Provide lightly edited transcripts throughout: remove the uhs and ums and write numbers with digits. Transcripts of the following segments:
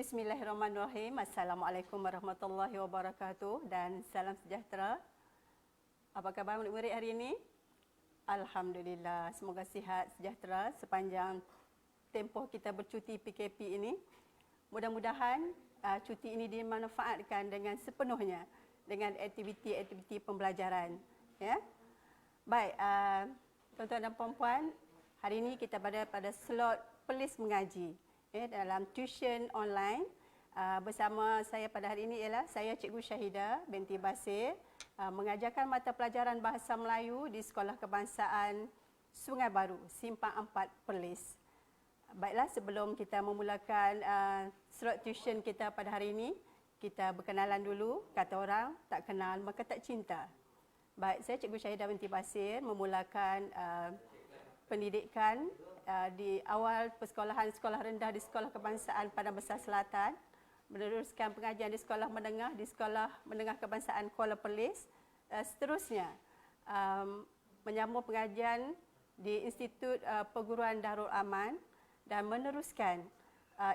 Bismillahirrahmanirrahim. Assalamualaikum warahmatullahi wabarakatuh dan salam sejahtera. Apa khabar murid-murid hari ini? Alhamdulillah, semoga sihat sejahtera sepanjang tempoh kita bercuti PKP ini. Mudah-mudahan cuti ini dimanfaatkan dengan sepenuhnya dengan aktiviti-aktiviti pembelajaran. Ya. Baik, tuan-tuan dan puan-puan, hari ini kita berada pada slot Pelis Mengaji. Dalam tuition online bersama saya pada hari ini ialah saya Cikgu Syahidah binti Basir, mengajarkan mata pelajaran Bahasa Melayu di Sekolah Kebangsaan Sungai Baru, Simpang 4 Perlis. Baiklah, sebelum kita memulakan slot tuition kita pada hari ini, kita berkenalan dulu. Kata orang, tak kenal maka tak cinta. Baik, saya Cikgu Syahidah binti Basir memulakan pendidikan di awal persekolahan sekolah rendah di Sekolah Kebangsaan Padang Besar Selatan, meneruskan pengajian di Sekolah Menengah di Sekolah Menengah Kebangsaan Kuala Perlis, seterusnya menyambung pengajian di Institut Perguruan Darul Aman dan meneruskan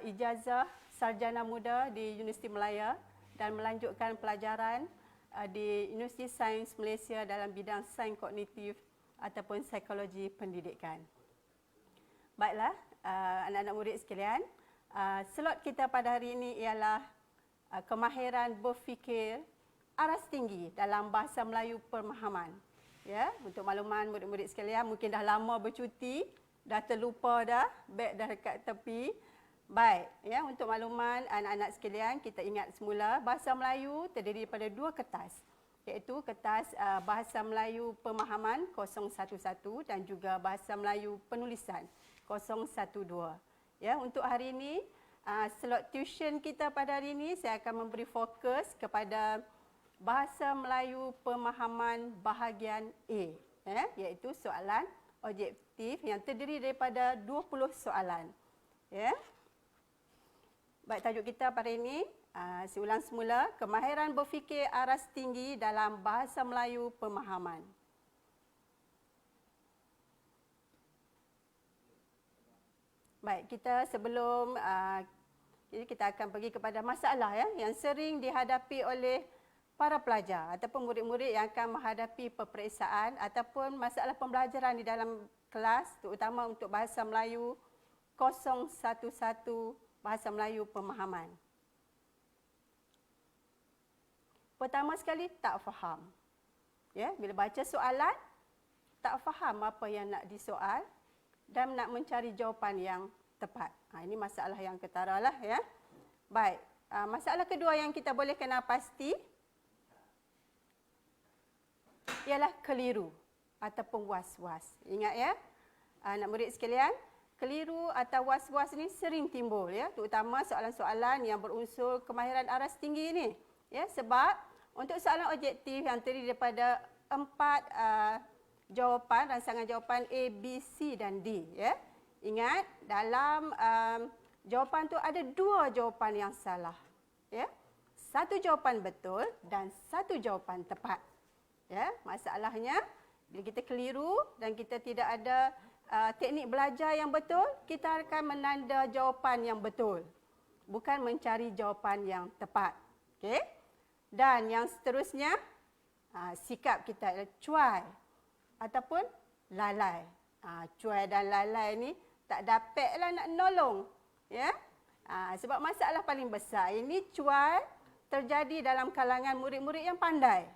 ijazah sarjana muda di Universiti Melaya dan melanjutkan pelajaran di Universiti Sains Malaysia dalam bidang sains kognitif ataupun psikologi pendidikan. Baiklah, anak-anak murid sekalian, slot kita pada hari ini ialah kemahiran berfikir aras tinggi dalam bahasa Melayu pemahaman. Ya, untuk makluman murid-murid sekalian, mungkin dah lama bercuti, dah terlupa dah, beg dah dekat tepi. Baik, ya, untuk makluman anak-anak sekalian, kita ingat semula bahasa Melayu terdiri daripada dua kertas, iaitu kertas Bahasa Melayu Pemahaman 011 dan juga Bahasa Melayu Penulisan 012. Ya, untuk hari ini, slot tuition kita pada hari ini, saya akan memberi fokus kepada Bahasa Melayu Pemahaman bahagian A, iaitu soalan objektif yang terdiri daripada 20 soalan. Ya. Baik, tajuk kita pada ini, saya ulang semula, kemahiran berfikir aras tinggi dalam Bahasa Melayu Pemahaman. Baik, kita sebelum kita akan pergi kepada masalah yang sering dihadapi oleh para pelajar ataupun murid-murid yang akan menghadapi peperiksaan ataupun masalah pembelajaran di dalam kelas, terutama untuk Bahasa Melayu 011 Bahasa Melayu Pemahaman. Pertama sekali, tak faham. Ya, bila baca soalan, tak faham apa yang nak disoal dan nak mencari jawapan yang tepat. Ini masalah yang ketara lah, ya. Baik, masalah kedua yang kita boleh kenal pasti ialah keliru ataupun was-was. Ingat ya, anak murid sekalian, keliru atau was-was ni sering timbul, ya, terutama soalan-soalan yang berunsur kemahiran aras tinggi ni. Ya, sebab untuk soalan objektif yang terdiri daripada 4 jawapan, rangsangan jawapan A, B, C dan D. Ya. Ingat, dalam jawapan tu ada 2 jawapan yang salah. Ya. 1 jawapan betul dan 1 jawapan tepat. Ya. Masalahnya, bila kita keliru dan kita tidak ada teknik belajar yang betul, kita akan menanda jawapan yang betul, bukan mencari jawapan yang tepat. Okey? Dan yang seterusnya, sikap kita adalah cuai ataupun lalai. Cuai dan lalai ni tak dapatlah nak nolong. Ya? Sebab masalah paling besar ini cuai terjadi dalam kalangan murid-murid yang pandai.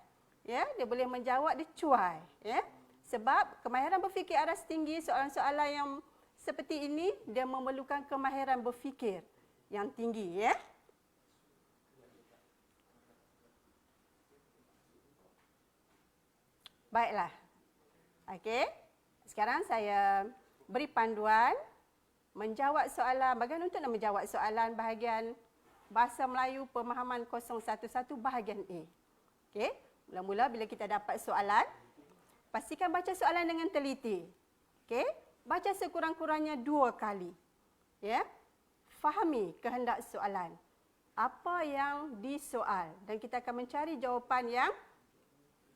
Ya? Dia boleh menjawab, dia cuai. Ya? Sebab kemahiran berfikir aras tinggi, soalan-soalan yang seperti ini, dia memerlukan kemahiran berfikir yang tinggi. Ya? Baiklah. Okey. Sekarang saya beri panduan menjawab soalan, bagaimana untuk nak menjawab soalan bahagian Bahasa Melayu Pemahaman 011 bahagian A. Okey. Mula-mula bila kita dapat soalan, pastikan baca soalan dengan teliti. Okey. Baca sekurang-kurangnya 2 kali. Ya. Fahami kehendak soalan. Apa yang disoal dan kita akan mencari jawapan yang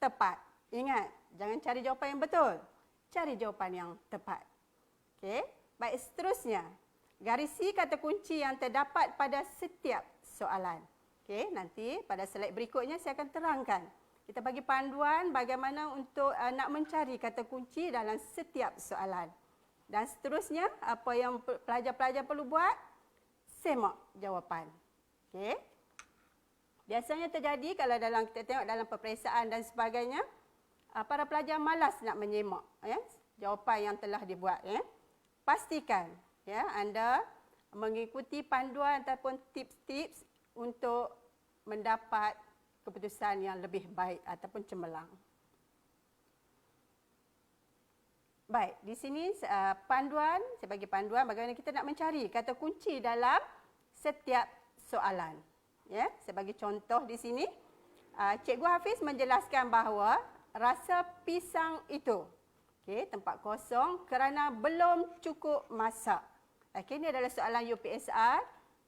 tepat. Ingat, jangan cari jawapan yang betul. Cari jawapan yang tepat. Okey. Baik, seterusnya. Garisi kata kunci yang terdapat pada setiap soalan. Okey, nanti pada slide berikutnya saya akan terangkan. Kita bagi panduan bagaimana untuk nak mencari kata kunci dalam setiap soalan. Dan seterusnya, apa yang pelajar-pelajar perlu buat? Semak jawapan. Okey. Biasanya terjadi kalau kita tengok dalam peperiksaan dan sebagainya, para pelajar malas nak menyemak jawapan yang telah dibuat. Pastikan anda mengikuti panduan ataupun tips-tips untuk mendapat keputusan yang lebih baik ataupun cemerlang. Baik, di sini panduan, saya bagi panduan bagaimana kita nak mencari kata kunci dalam setiap soalan. Ya, saya bagi contoh di sini. Cikgu Hafiz menjelaskan bahawa rasa pisang itu, tempat kosong kerana belum cukup masak. Ini adalah soalan UPSR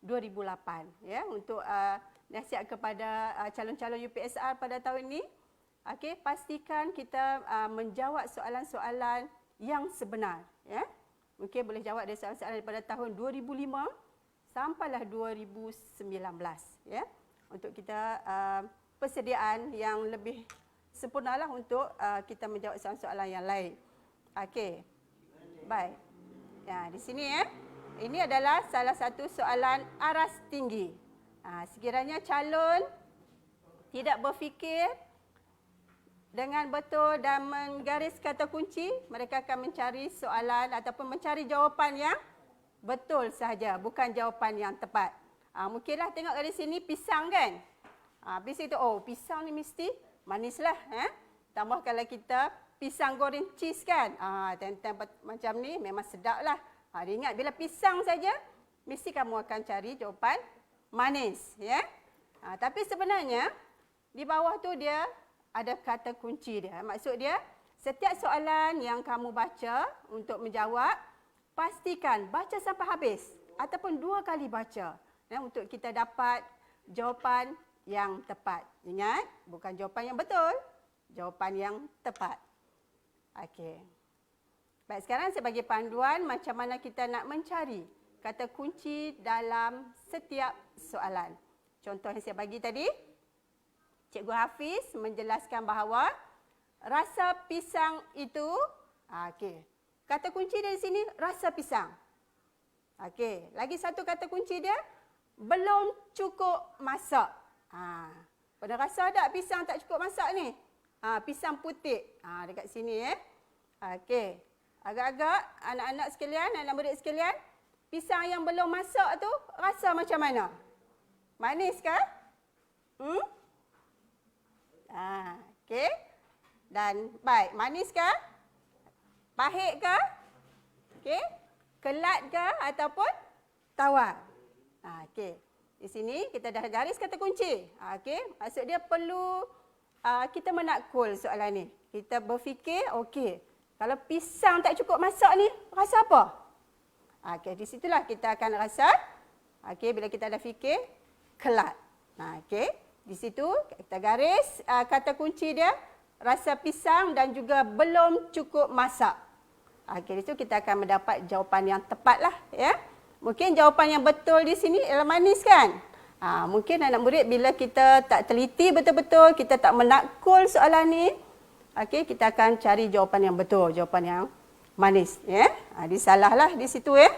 2008. Ya, untuk nasihat kepada calon-calon UPSR pada tahun ini, pastikan kita menjawab soalan-soalan yang sebenar. Ya. Mungkin boleh jawab dari soalan-soalan daripada tahun 2005 sampailah 2019. Ya. Untuk kita persediaan yang lebih sempurnalah untuk kita menjawab soalan-soalan yang lain. Okey. Baik. Ya, di sini ini adalah salah satu soalan aras tinggi. Sekiranya calon tidak berfikir dengan betul dan menggaris kata kunci, mereka akan mencari soalan ataupun mencari jawapan yang betul sahaja, bukan jawapan yang tepat. Mungkinlah tengok dari sini pisang kan? Habis itu, pisang ni mesti manislah. Tambah kalau kita pisang goreng cheese kan? Tempat macam ni memang sedap lah. Ingat bila pisang saja, mesti kamu akan cari jawapan manis. Ya? Tapi sebenarnya, di bawah tu dia ada kata kunci dia. Maksud dia, setiap soalan yang kamu baca untuk menjawab, pastikan baca sampai habis ataupun 2 kali baca untuk kita dapat jawapan yang tepat. Ingat, bukan jawapan yang betul, jawapan yang tepat. Okey. Baik, sekarang saya bagi panduan macam mana kita nak mencari kata kunci dalam setiap soalan. Contoh yang saya bagi tadi, Cikgu Hafiz menjelaskan bahawa rasa pisang itu, kata kunci dia di sini rasa pisang. Okey, lagi satu kata kunci dia belum cukup masak. Pada rasa tak pisang tak cukup masak ni? Pisang putih. Dekat sini Okey. Agak-agak anak-anak sekalian, anak murid sekalian, pisang yang belum masak tu rasa macam mana? Manis ke? Okey. Dan baik, manis ke? Pahit ke? Okey. Kelat ke ataupun tawar? Okey. Di sini kita dah garis kata kunci. Okey. Maksud dia perlu kita menakul soalan ni. Kita berfikir, okey, kalau pisang tak cukup masak ni, rasa apa? Okey, di situlah kita akan rasa, bila kita dah fikir, kelat. Okey. Di situ kita garis kata kunci dia, rasa pisang dan juga belum cukup masak. Di situ kita akan mendapat jawapan yang tepat lah. Ya. Mungkin jawapan yang betul di sini ialah manis kan? Mungkin anak murid bila kita tak teliti betul-betul, kita tak menakul soalan ni, kita akan cari jawapan yang betul, jawapan yang manis. Ya. Disalahlah di situ ya.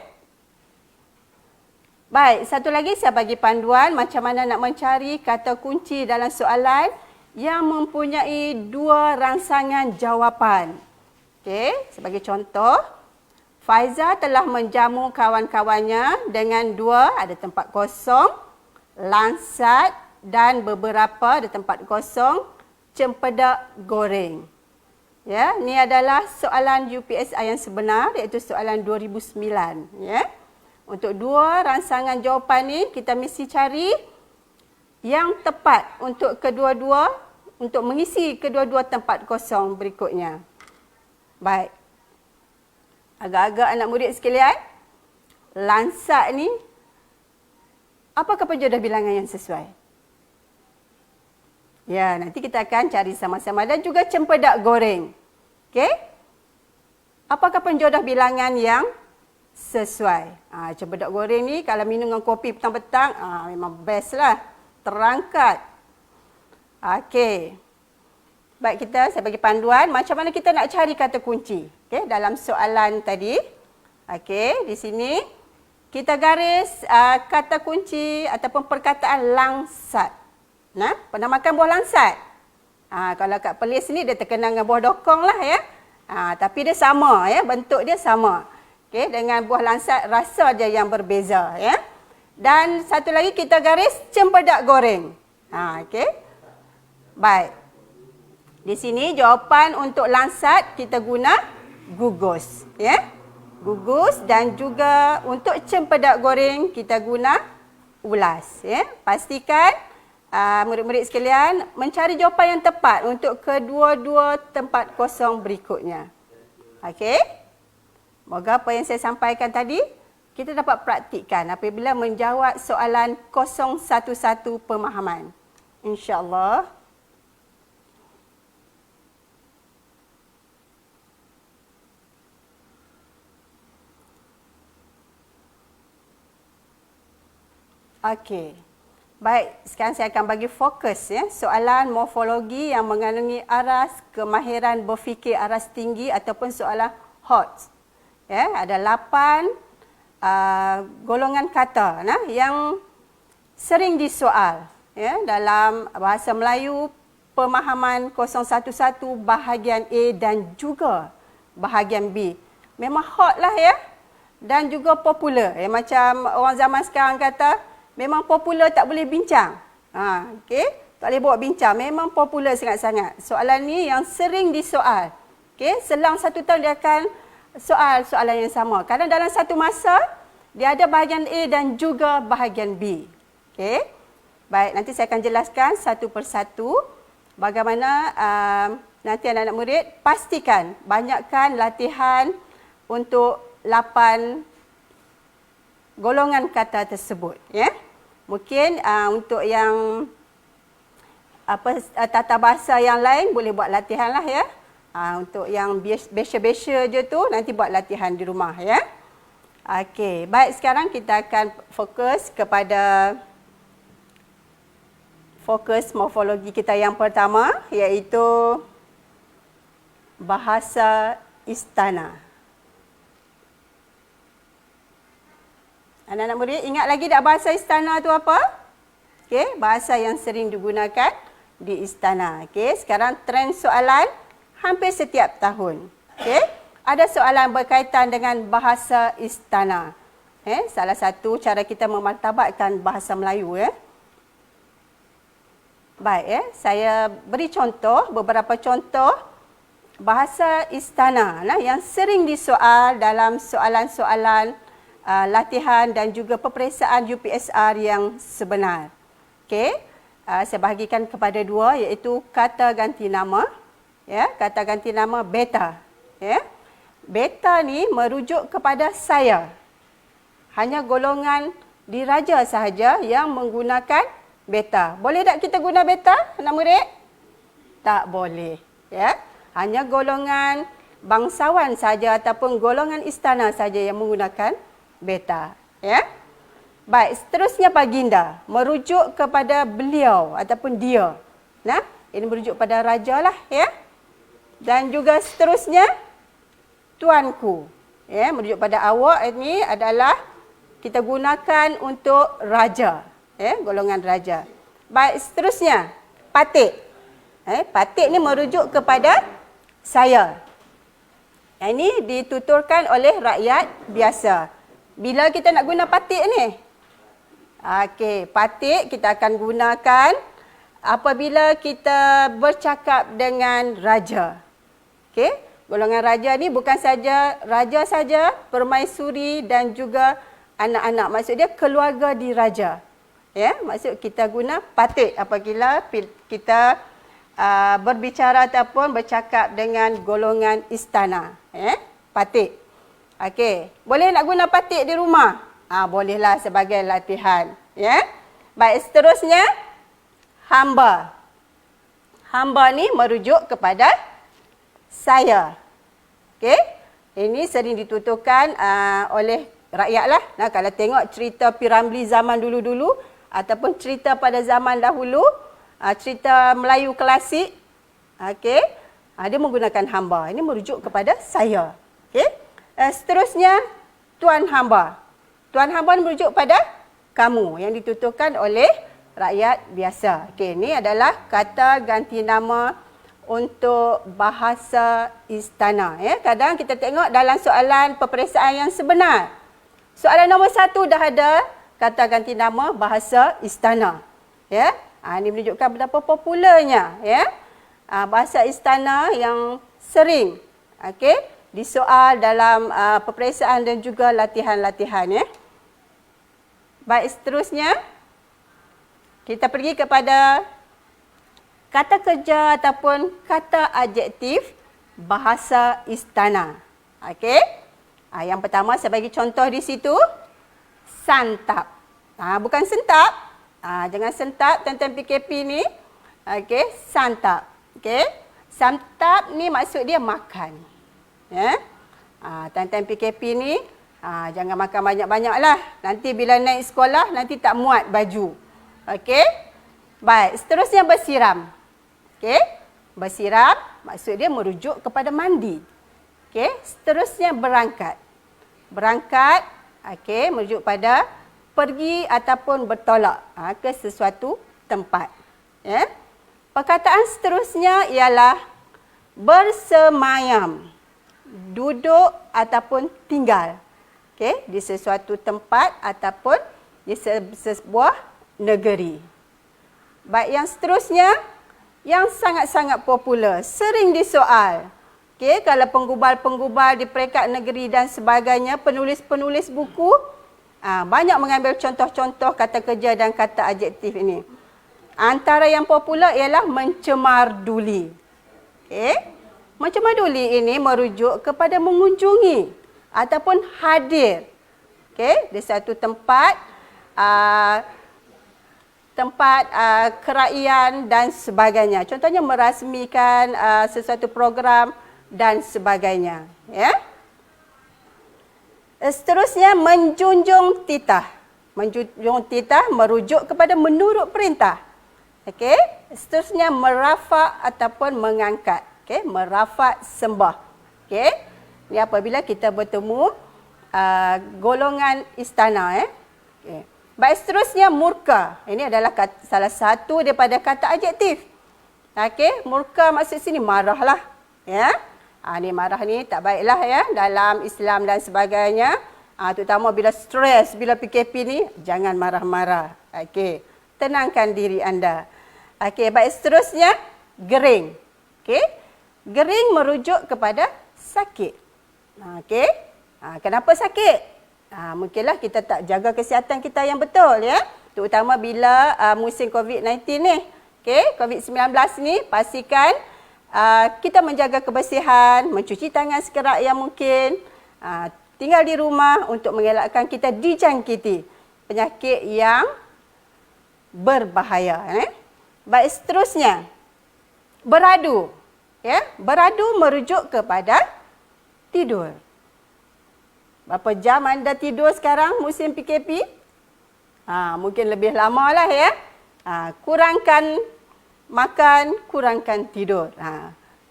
Baik, satu lagi saya bagi panduan macam mana nak mencari kata kunci dalam soalan yang mempunyai 2 rangsangan jawapan. Okey, sebagai contoh, Faiza telah menjamu kawan-kawannya dengan 2 ada tempat kosong, langsat dan beberapa ada tempat kosong, cempedak goreng. Ya, ini adalah soalan UPSI yang sebenar iaitu soalan 2009, ya. Untuk 2 rangsangan jawapan ni, kita mesti cari yang tepat untuk kedua-dua, untuk mengisi kedua-dua tempat kosong berikutnya. Baik. Agak-agak anak murid sekalian, lansat ni, apakah penjodoh bilangan yang sesuai? Ya, nanti kita akan cari sama-sama dan juga cempedak goreng. Okey? Apakah penjodoh bilangan yang sesuai. Cempedak goreng ni kalau minum dengan kopi petang-petang, memang best lah. Terangkat. Okey. Baik, saya bagi panduan macam mana kita nak cari kata kunci. Okey, dalam soalan tadi. Okey, di sini kita garis kata kunci ataupun perkataan langsat. Nah, pernah makan buah langsat? Kalau kat Perlis ni dia terkenal dengan buah dokong lah ya. Tapi dia sama ya, bentuk dia sama. Okey, dengan buah langsat rasa je yang berbeza ya. Dan satu lagi kita garis cempedak goreng. Okey. Baik. Di sini jawapan untuk langsat kita guna gugus ya. Gugus dan juga untuk cempedak goreng kita guna ulas ya. Pastikan murid-murid sekalian mencari jawapan yang tepat untuk kedua-dua tempat kosong berikutnya. Okey? Moga apa yang saya sampaikan tadi kita dapat praktikkan apabila menjawab soalan 011 pemahaman. InsyaAllah. Okey. Baik, sekarang saya akan bagi fokus ya, soalan morfologi yang mengandungi aras kemahiran berfikir aras tinggi ataupun soalan HOTS. Ya, ada 8 golongan kata yang sering disoal ya, dalam bahasa Melayu pemahaman 011 bahagian A dan juga bahagian B. Memang hot lah ya dan juga popular. Ya, macam orang zaman sekarang kata memang popular tak boleh bincang. Okey, tak boleh buat bincang. Memang popular sangat-sangat. Soalan ni yang sering disoal. Okey, selang 1 tahun dia akan soal soalan yang sama. Kerana dalam satu masa dia ada bahagian A dan juga bahagian B. Okey. Baik, nanti saya akan jelaskan satu persatu bagaimana nanti anak-anak murid pastikan banyakkan latihan untuk 8 golongan kata tersebut ya. Mungkin untuk yang tata bahasa yang lain boleh buat latihan lah ya. Untuk yang biasa-biasa je tu nanti buat latihan di rumah ya. Okey, baik, sekarang kita akan fokus kepada morfologi kita yang pertama iaitu bahasa istana. Anak-anak murid ingat lagi tak bahasa istana tu apa? Okey, bahasa yang sering digunakan di istana. Okey, sekarang trend soalan hampir setiap tahun. Okey, ada soalan berkaitan dengan bahasa istana. Salah satu cara kita memartabatkan bahasa Melayu ya. Baik saya beri contoh, beberapa contoh bahasa istana yang sering disoal dalam soalan-soalan latihan dan juga peperiksaan UPSR yang sebenar. Okey, saya bahagikan kepada 2 iaitu kata ganti nama. Ya, kata ganti nama beta. Ya. Beta ni merujuk kepada saya. Hanya golongan diraja sahaja yang menggunakan beta. Boleh tak kita guna beta, anak murid? Tak boleh. Ya. Hanya golongan bangsawan saja ataupun golongan istana saja yang menggunakan beta. Ya. Baik, seterusnya baginda merujuk kepada beliau ataupun dia. Nah, ini merujuk pada raja lah ya. Dan juga seterusnya tuanku. Ya, merujuk pada awak ini adalah kita gunakan untuk raja, ya, golongan raja. Baik, seterusnya patik. Patik ni merujuk kepada saya. Ini dituturkan oleh rakyat biasa. Bila kita nak guna patik ni? Okey, patik kita akan gunakan apabila kita bercakap dengan raja. Okey, golongan raja ni bukan saja raja saja, permaisuri dan juga anak-anak. Maksud dia keluarga diraja. Ya, maksud kita guna patik apabila kita berbicara ataupun bercakap dengan golongan istana. Patik. Okey, boleh nak guna patik di rumah? Bolehlah sebagai latihan. Ya. Baik, seterusnya hamba. Hamba ni merujuk kepada saya. Okey? Ini sering dituturkan oleh rakyat lah. Nah, kalau tengok cerita P. Ramlee zaman dulu-dulu ataupun cerita pada zaman dahulu, cerita Melayu klasik, okey, dia menggunakan hamba. Ini merujuk kepada saya. Okey. Seterusnya, tuan hamba. Tuan hamba merujuk pada kamu yang dituturkan oleh rakyat biasa. Okey, ini adalah kata ganti nama untuk bahasa istana. Ya. Kadang kita tengok dalam soalan peperiksaan yang sebenar. Soalan nombor 1 dah ada kata ganti nama bahasa istana. Ya. Ini menunjukkan betapa popularnya ya. Bahasa istana yang sering disoal dalam peperiksaan dan juga latihan-latihan. Ya. Baik, seterusnya kita pergi kepada kata kerja ataupun kata adjektif bahasa istana. Okey. Yang pertama saya bagi contoh di situ, santap. Bukan sentap. Jangan sentap tuan-tuan PKP ni. Okey, santap. Okey. Santap ni maksud dia makan. Ya. Tuan-tuan PKP ni jangan makan banyak-banyaklah. Nanti bila naik sekolah nanti tak muat baju. Okey. Baik, seterusnya bersiram. Okey. Bersiram maksud dia merujuk kepada mandi. Okey, seterusnya berangkat. Berangkat okey merujuk pada pergi ataupun bertolak ke sesuatu tempat. Ya. Perkataan seterusnya ialah bersemayam. Duduk ataupun tinggal. Okey, di sesuatu tempat ataupun di sebuah negeri. Baik, yang seterusnya yang sangat-sangat popular, sering disoal. Okey, kalau penggubal-penggubal di peringkat negeri dan sebagainya, penulis-penulis buku banyak mengambil contoh-contoh kata kerja dan kata adjektif ini. Antara yang popular ialah mencemar-duli. Okey, mencemar-duli ini merujuk kepada mengunjungi ataupun hadir. Okey, di satu tempat keraian dan sebagainya. Contohnya merasmikan sesuatu program dan sebagainya. Ya. Seterusnya menjunjung titah. Menjunjung titah merujuk kepada menurut perintah. Okey. Seterusnya merafak ataupun mengangkat. Okey, merafak sembah. Okey. Ini apabila kita bertemu golongan istana. Okey. Baik, seterusnya murka. Ini adalah salah satu daripada kata adjektif. Okey, murka maksud sini marahlah. Ya. Ni marah ni tak baiklah ya dalam Islam dan sebagainya. Terutama bila stres, bila PKP ni jangan marah-marah. Okey, tenangkan diri anda. Okey, baik, seterusnya gering. Okey. Gering merujuk kepada sakit. Okey. Kenapa sakit? Mungkinlah kita tak jaga kesihatan kita yang betul ya. Terutama bila musim COVID-19 ni. Okey, COVID-19 ni pastikan kita menjaga kebersihan, mencuci tangan sekerat yang mungkin, tinggal di rumah untuk mengelakkan kita dijangkiti penyakit yang berbahaya. Baik, seterusnya beradu. Ya, beradu merujuk kepada tidur. Berapa jam anda tidur sekarang musim PKP? Mungkin lebih lama lah ya. Kurangkan makan, kurangkan tidur.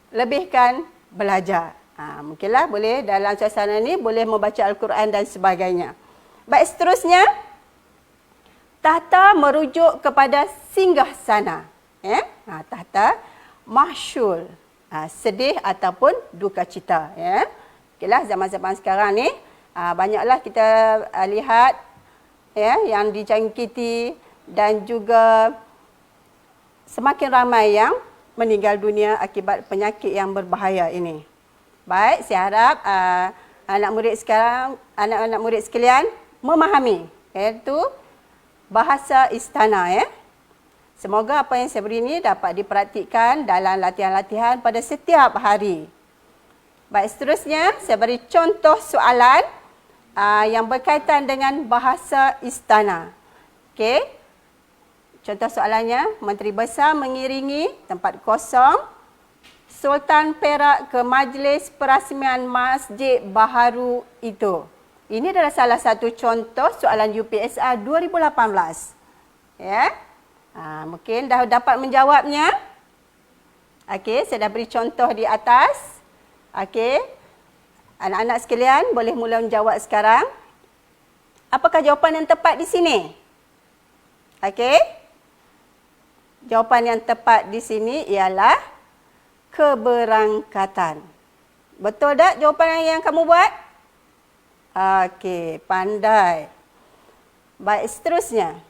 Lebihkan belajar. Mungkinlah boleh dalam suasana ni boleh membaca Al-Quran dan sebagainya. Baik, seterusnya tahta merujuk kepada singgah sana. Ya? Tahta mahsyul. Sedih ataupun duka cita. Ya? Okeylah, zaman-zaman sekarang ni banyaklah kita lihat ya yang dijangkiti dan juga semakin ramai yang meninggal dunia akibat penyakit yang berbahaya ini. Baik, saya harap anak-anak murid sekalian memahami iaitu bahasa istana ya. Semoga apa yang saya beri ini dapat dipraktikkan dalam latihan-latihan pada setiap hari. Baik, seterusnya saya beri contoh soalan yang berkaitan dengan bahasa istana. Okey. Contoh soalannya, Menteri Besar mengiringi tempat kosong Sultan Perak ke majlis perasmian Masjid Baharu itu? Ini adalah salah satu contoh soalan UPSR 2018. Ya. Mungkin dah dapat menjawabnya. Okey, saya dah beri contoh di atas. Okey. Anak-anak sekalian boleh mula menjawab sekarang. Apakah jawapan yang tepat di sini? Okey. Jawapan yang tepat di sini ialah keberangkatan. Betul tak jawapan yang kamu buat? Okey, pandai. Baik, seterusnya.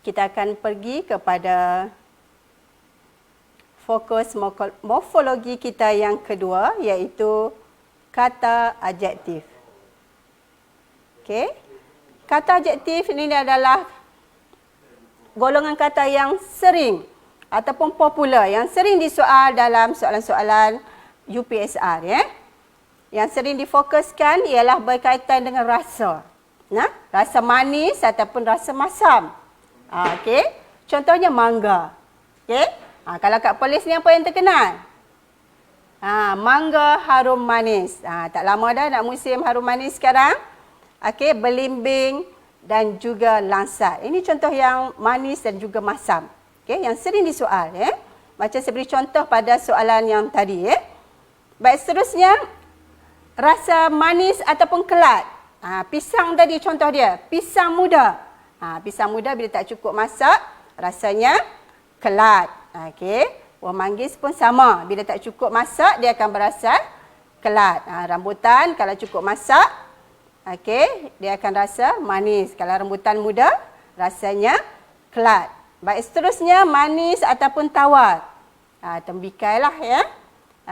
Kita akan pergi kepada fokus morfologi kita yang kedua, iaitu kata adjektif. Okey. Kata adjektif ini adalah golongan kata yang sering ataupun popular, yang sering disoal dalam soalan-soalan UPSR. Ya. Yang sering difokuskan ialah berkaitan dengan rasa. Rasa manis ataupun rasa masam. Okey. Contohnya mangga. Okey. Kalau kat polis ni apa yang terkenal? Mangga harum manis. Tak lama dah nak musim harum manis sekarang. Okey, belimbing dan juga langsat. Ini contoh yang manis dan juga masam. Okey, yang sering disoal. Macam saya beri contoh pada soalan yang tadi. Baik, seterusnya. Rasa manis ataupun kelat. Pisang tadi contoh dia. Pisang muda. Pisang muda bila tak cukup masak, rasanya kelat. Okey. Buah manggis pun sama. Bila tak cukup masak, dia akan berasa kelat. Rambutan kalau cukup masak, okey, dia akan rasa manis. Kalau rambutan muda, rasanya kelat. Baik, seterusnya manis ataupun tawar. Tembikailah ya.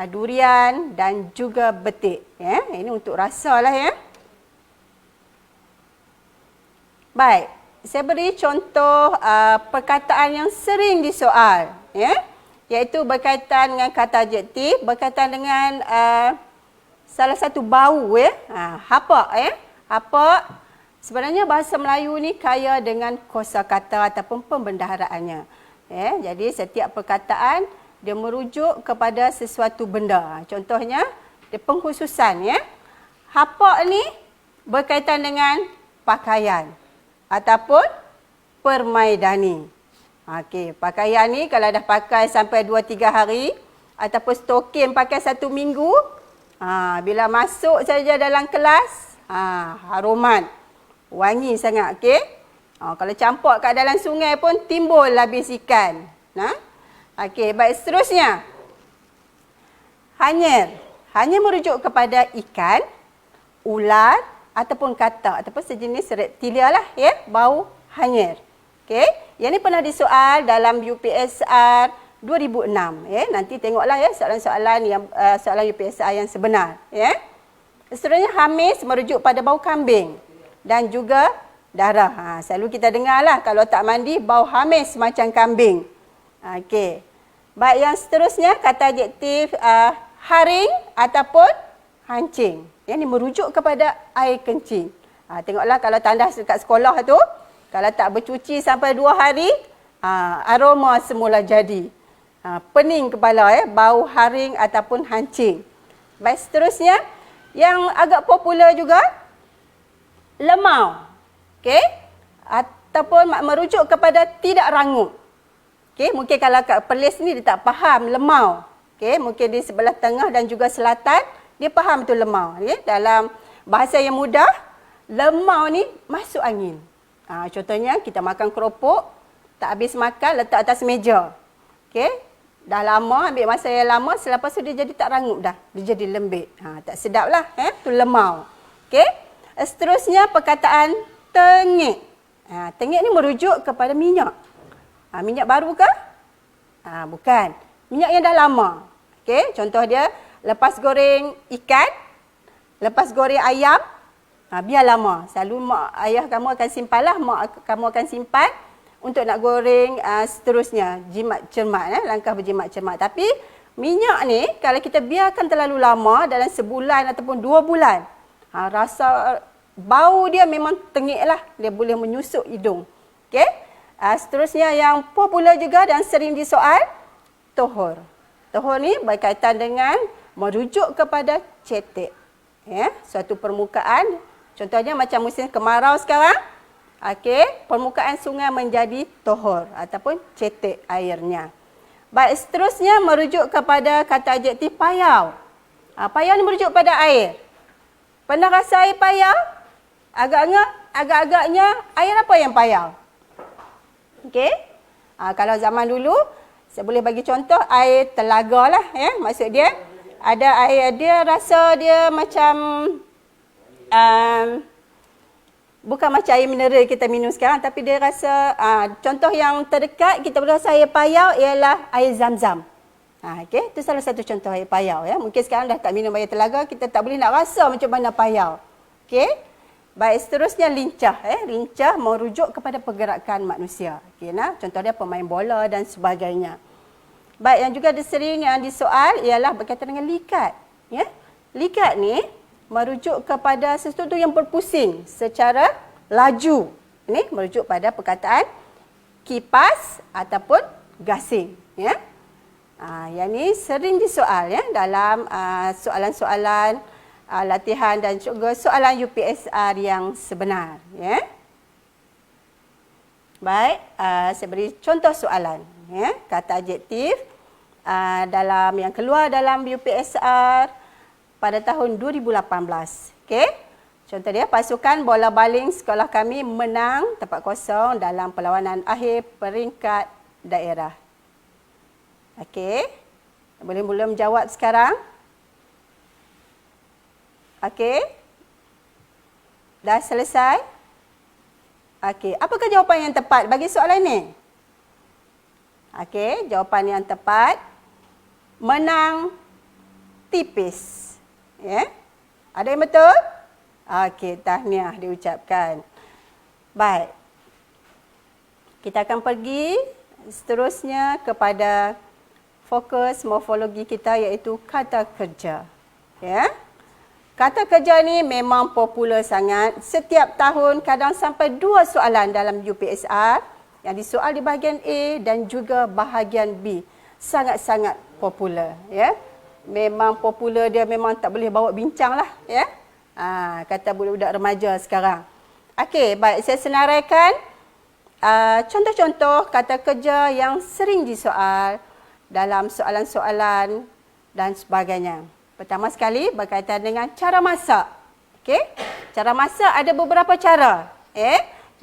Durian dan juga betik. Ya. Ini untuk rasa lah ya. Baik, saya beri contoh perkataan yang sering disoal. Ya. Iaitu berkaitan dengan kata adjektif, berkaitan dengan salah satu bau. Ya. Hapak. Ya. Hapak, sebenarnya bahasa Melayu ni kaya dengan kosakata ataupun pembendaharaannya. Ya. Jadi setiap perkataan dia merujuk kepada sesuatu benda. Contohnya, dia pengkhususan. Ya. Hapak ni berkaitan dengan pakaian ataupun permaidani. Okey, pakaian ni kalau dah pakai sampai 2-3 hari ataupun stokin pakai 1 minggu, bila masuk saja dalam kelas, haruman, wangi sangat. Okey. Kalau campur kat dalam sungai pun timbullah bisikan. Okey, baik, seterusnya. Hanyir. Hanyir merujuk kepada ikan, ular ataupun katak ataupun sejenis reptilia lah ya, bau hanyir. Okey, yang ni pernah disoal dalam UPSR 2006 ya. Nanti tengoklah ya soalan-soalan yang soalan UPSR yang sebenar ya. Seterusnya hamis merujuk pada bau kambing dan juga darah. Selalu kita dengarlah kalau tak mandi bau hamis macam kambing. Okey. Baik, yang seterusnya kata adjektif haring ataupun hancing. Yang ini merujuk kepada air kencing. Tengoklah kalau tandas dekat sekolah tu, kalau tak bercuci sampai 2 hari, aroma semula jadi. Pening kepala, bau haring ataupun hancing. Baik, seterusnya yang agak popular juga, lemau. Okey? Ataupun merujuk kepada tidak rangup. Okay, mungkin kalau kat Perlis ni dia tak faham lemau. Okay, mungkin di sebelah tengah dan juga selatan, dia faham tu lemau. Okay, dalam bahasa yang mudah, lemau ni masuk angin. Contohnya, kita makan keropok, tak habis makan, letak atas meja. Okay, dah lama, ambil masa yang lama, selepas tu dia jadi tak rangup dah. Dia jadi lembik. Tak sedap lah, tu lemau. Okay, seterusnya perkataan tengik. Tengik ni merujuk kepada minyak. Minyak baru ke? Bukan. Minyak yang dah lama. Okey, contoh dia lepas goreng ikan, lepas goreng ayam, biar lama. Selalu mak ayah kamu akan simpanlah, mak kamu akan simpan untuk nak goreng seterusnya, jimat cermat, langkah berjimat cermat. Tapi minyak ni kalau kita biarkan terlalu lama dalam sebulan ataupun 2 bulan, rasa bau dia memang tengiklah, dia boleh menyusuk hidung. Okey? Seterusnya yang popular juga dan sering disoal, tohor. Tohor ni berkaitan dengan merujuk kepada cetek. Ya, suatu permukaan. Contohnya macam musim kemarau sekarang. Okey, permukaan sungai menjadi tohor ataupun cetek airnya. Baik, seterusnya merujuk kepada kata adjektif payau. Payau ni merujuk pada air. Pernah rasa air payau? Agak-agaknya air apa yang payau? Okey. Kalau zaman dulu, saya boleh bagi contoh air telaga lah. Ya. Maksud dia, ada air dia rasa dia macam bukan macam air mineral kita minum sekarang, tapi dia rasa, contoh yang terdekat kita boleh rasa air payau ialah air zam-zam. Okay? Itu salah satu contoh air payau. Ya. Mungkin sekarang dah tak minum air telaga, kita tak boleh nak rasa macam mana payau. Okay? Baik, seterusnya lincah. Lincah merujuk kepada pergerakan manusia. Okay, nah? Contoh dia pemain bola dan sebagainya. Baik, yang juga sering yang disoal ialah berkaitan dengan likat. Ya? Likat ni merujuk kepada sesuatu yang berpusing secara laju. Ini merujuk pada perkataan kipas ataupun gasing. Ya? Yang ini sering disoal ya, dalam soalan-soalan latihan dan juga soalan UPSR yang sebenar. Ya? Baik, saya beri contoh soalan. Ya? Kata adjektif dalam yang keluar dalam UPSR pada tahun 2018. Okey. Contoh dia, pasukan bola baling sekolah kami menang 4-0 dalam perlawanan akhir peringkat daerah. Okey. Boleh menjawab sekarang? Okey. Dah selesai? Okey. Apakah jawapan yang tepat bagi soalan ini? Okey, jawapan yang tepat menang tipis. Ya? Ada yang betul? Okey, tahniah diucapkan. Baik. Kita akan pergi seterusnya kepada fokus morfologi kita iaitu kata kerja. Ya? Kata kerja ni memang popular sangat. Setiap tahun kadang sampai 2 soalan dalam UPSR yang disoal di bahagian A dan juga bahagian B. Sangat-sangat popular. Ya? Memang popular dia, memang tak boleh bawa bincang lah. Ya? Kata budak-budak remaja sekarang. Okey, baik. Saya senaraikan contoh-contoh kata kerja yang sering disoal dalam soalan-soalan dan sebagainya. Pertama sekali berkaitan dengan cara masak. Okey? Cara masak ada beberapa cara.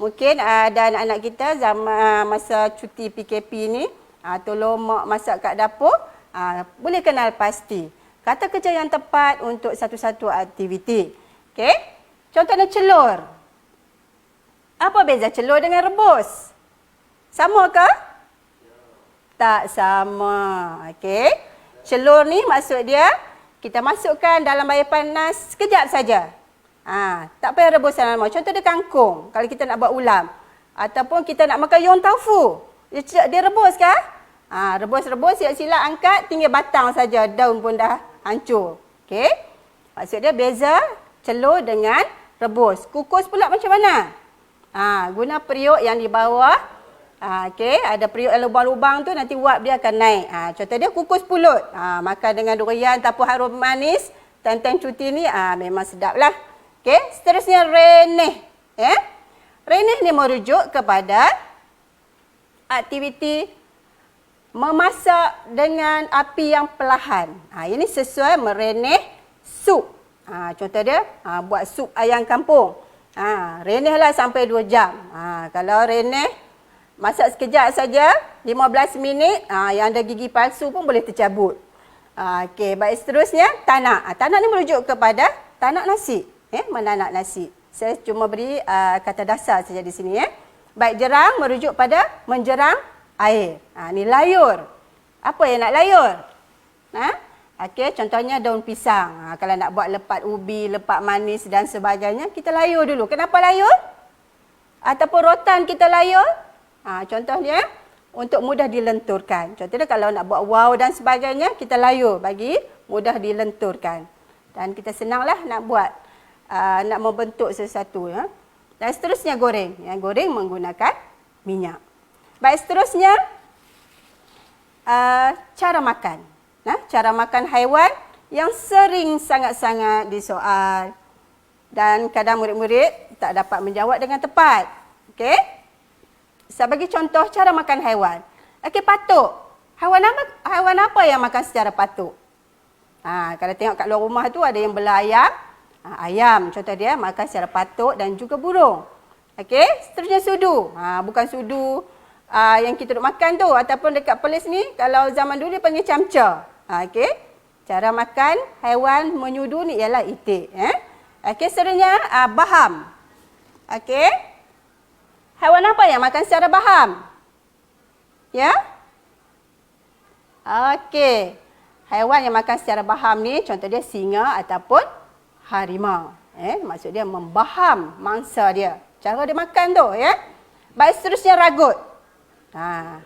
Mungkin ada anak-anak kita zaman masa cuti PKP ni, tolong mak masak kat dapur. Boleh kenal pasti. Kata kerja yang tepat untuk satu-satu aktiviti. Okey? Contohnya celur. Apa beza celur dengan rebus? Sama ke? Tak sama. Okey? Celur ni maksud dia, kita masukkan dalam air panas sekejap saja. Tak payah rebus lama. Contoh dia kangkung. Kalau kita nak buat ulam. Ataupun kita nak makan yong taufu. Dia rebus kah? Rebus-rebus, silap-silap angkat, tinggal batang saja, daun pun dah hancur. Okey? Maksud dia beza celur dengan rebus. Kukus pula macam mana? Guna periuk yang di bawah. Okey, ada periuk yang lubang-lubang tu, nanti wap dia akan naik. Contoh dia kukus pulut. Makan dengan durian, tapu harum manis, time-time cuti ni memang sedap lah. Okey, seterusnya renih. Renih ni merujuk kepada aktiviti memasak dengan api yang perlahan. Ini sesuai merenih sup. Contoh dia, buat sup ayam kampung. Renihlah sampai 2 jam. Kalau renih, masak sekejap saja, 15 minit, yang ada gigi palsu pun boleh tercabut. Okey, baik, seterusnya, tanak. Tanak ni merujuk kepada tanak nasi. Menanak nasi. Saya cuma beri kata dasar saja di sini. Baik, jerang merujuk pada menjerang air. Ni layur. Apa yang nak layur? Okey, contohnya daun pisang. Kalau nak buat lepat ubi, lepat manis dan sebagainya, kita layur dulu. Kenapa layur? Ataupun rotan kita layur? Contohnya, untuk mudah dilenturkan. Contohnya kalau nak buat wow dan sebagainya, kita layur bagi mudah dilenturkan. Dan kita senanglah nak buat, nak membentuk sesuatu. Dan seterusnya goreng. Goreng menggunakan minyak. Baik, seterusnya cara makan. Cara makan haiwan yang sering sangat-sangat disoal. Dan kadang murid-murid tak dapat menjawab dengan tepat. Okey? Saya bagi contoh cara makan haiwan. Okey, patuk. Haiwan apa yang makan secara patuk? Kalau tengok kat luar rumah tu ada yang belayar. Ayam contoh dia makan secara patuk dan juga burung. Okey, seterusnya sudu. Bukan sudu yang kita duk makan tu ataupun dekat Perlis ni kalau zaman dulu dia panggil camca. Okey. Cara makan haiwan menyudu ni ialah itik, Okey, seterusnya baham. Okey. Haiwan apa yang makan secara baham? Ya? Okey. Haiwan yang makan secara baham ni contoh dia singa ataupun harimau. Maksud dia membaham mangsa dia. Cara dia makan tu, ya. Baik, seterusnya ragut.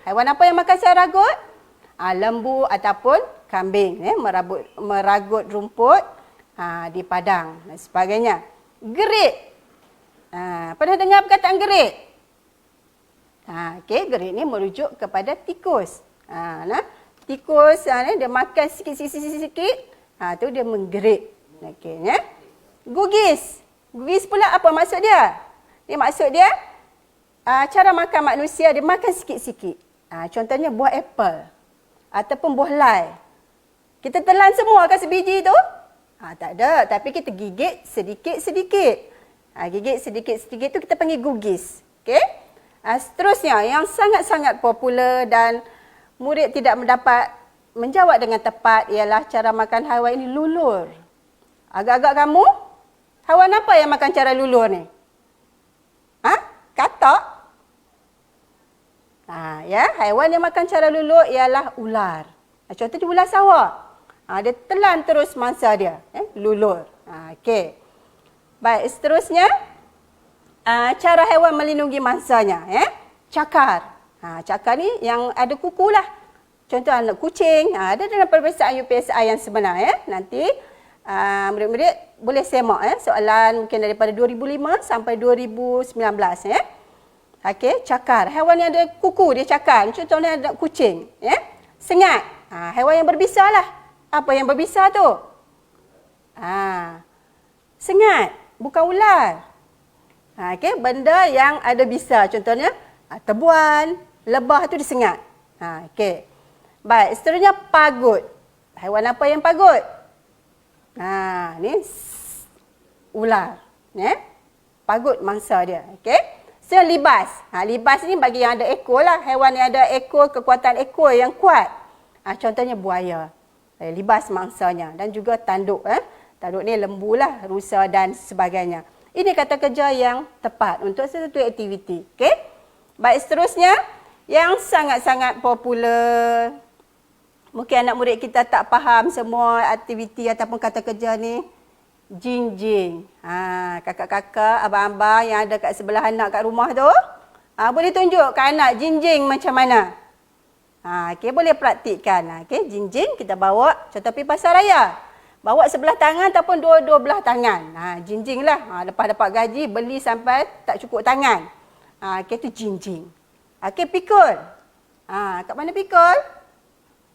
Haiwan apa yang makan secara ragut? Lembu ataupun kambing, meragut rumput di padang dan sebagainya. Gerik. Pernah dengar perkataan gerik? Okey, gerik ni merujuk kepada tikus. Tikus dia makan sikit-sikit, tu dia menggerik. Okey, ya. Gugis. Gugis pula apa maksud dia? Maksud dia cara makan manusia dia makan sikit-sikit. Contohnya buah apple ataupun buah lye. Kita telan semua ke sebiji tu? Tak ada, tapi kita gigit sedikit-sedikit. Gigit sedikit-sedikit tu kita panggil gugis. Okey? Seterusnya yang sangat-sangat popular dan murid tidak mendapat menjawab dengan tepat ialah cara makan haiwan ini lulur. Agak-agak kamu, haiwan apa yang makan cara lulur ni? Katak? Ya, haiwan yang makan cara lulur ialah ular. Contohnya ular sawah. Dia telan terus mangsa dia, lulur. Okey. Baik, seterusnya cara haiwan melindungi mangsanya, cakar. Cakar ni yang ada kuku lah. Contoh anak kucing, ada dalam peperiksaan UPSI yang sebenar, Nanti murid-murid boleh semak soalan mungkin daripada 2005 sampai 2019, Okey, cakar. Haiwan yang ada kuku dia cakar. Contohnya ada kucing, Sengat. Haiwan yang berbisa lah. Apa yang berbisa tu? Sengat, bukan ular. Okey, benda yang ada bisa. Contohnya tebuan, lebah tu disengat. Okey. Baik, seterusnya pagut. Haiwan apa yang pagut? Ni ular, Pagut mangsa dia. Okey. Seterusnya libas. Libas ni bagi yang ada ekor lah. Haiwan yang ada ekor, kekuatan ekor yang kuat. Contohnya buaya. Libas mangsanya dan juga tanduk. Tanduk ni lembu lah, rusa dan sebagainya. Ini kata kerja yang tepat untuk sesuatu aktiviti. Okey. Baik, seterusnya yang sangat-sangat popular. Mungkin anak murid kita tak faham semua aktiviti ataupun kata kerja ni. Jinjing. Kakak-kakak, abang-abang yang ada kat sebelah anak kat rumah tu. Boleh tunjuk kat anak jinjing macam mana? Okey, boleh praktikkan. Okey, jinjing kita bawa contoh pergi pasar raya. Bawa sebelah tangan ataupun dua-dua belah tangan. Jinjing lah. Lepas dapat gaji, beli sampai tak cukup tangan. Okey, tu jinjing. Okey, pikul. Kat mana pikul?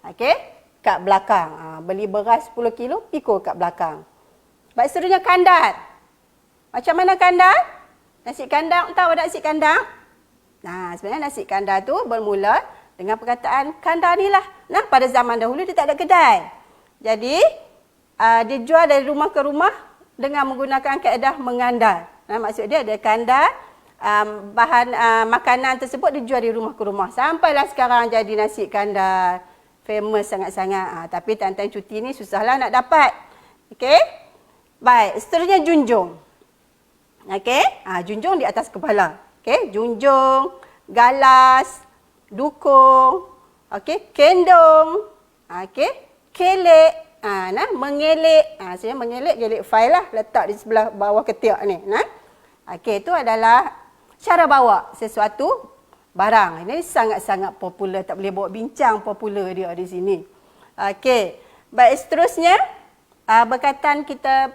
Okey, kat belakang. Beli beras 10 kilo, pikul kat belakang. Baik, seterusnya kandar. Macam mana kandar? Nasi kandar, tahu ada nasi kandar? Sebenarnya nasi kandar tu bermula dengan perkataan kandar ni lah. Pada zaman dahulu dia tak ada kedai. Jadi, dia jual dari rumah ke rumah dengan menggunakan kaedah mengandar. Maksud dia ada kandar, bahan makanan tersebut dijual di rumah ke rumah. Sampailah sekarang jadi nasi kandar. Famous sangat-sangat. Tapi time-time cuti ni susahlah nak dapat. Okey? Baik, seterusnya junjung. Okey? Junjung di atas kepala. Okey? Junjung, galas, dukung, okey? Kendong, okey? Kelek, mengelek. Sebenarnya mengelek, gelek file lah. Letak di sebelah bawah ketiak ni. Okey, itu adalah cara bawa sesuatu barang. Ini sangat-sangat popular. Tak boleh bawa bincang popular dia di sini. Okey. Baik, seterusnya berkaitan kita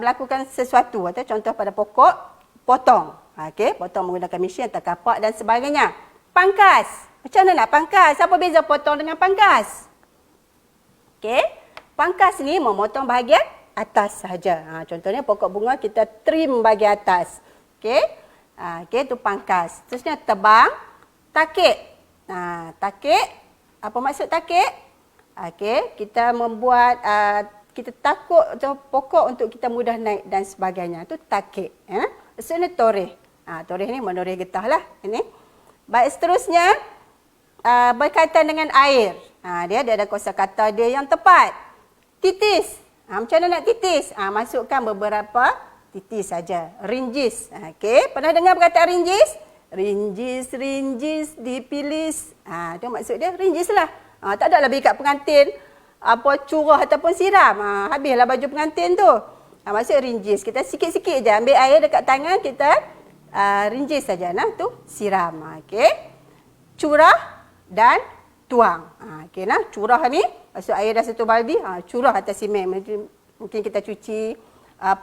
melakukan sesuatu atau contoh pada pokok, potong. Okey, potong menggunakan mesin atau kapak dan sebagainya. Pangkas. Macam mana nak pangkas? Apa beza potong dengan pangkas? Okey. Pangkas ni memotong bahagian atas sahaja. Contohnya pokok bunga kita trim bahagian atas. Okey. Okey, itu pangkas. Terusnya tebang, takik. Takik, apa maksud takik? Okey, kita membuat, kita takuk pokok untuk kita mudah naik dan sebagainya. Itu takik. Maksudnya toreh. Toreh ni menoreh getah lah. Ini. Baik, seterusnya berkaitan dengan air. Dia ada kosakata dia yang tepat. Titis. Macam mana nak titis? Masukkan beberapa titis saja. Rinjis. Okey, pernah dengar perkataan rinjis? Rinjis dipilis. Itu maksud dia, rinjis lah. Tak adalah pergi kat pengantin, apa curah ataupun siram. Habislah baju pengantin tu. Maksud rinjis. Kita sikit-sikit je ambil air dekat tangan, kita rinjis saja. Tu siram. Okey. Curah dan tuang. Okey, curah ni, maksud air dah satu baldi, curah atas simen. Mungkin kita cuci,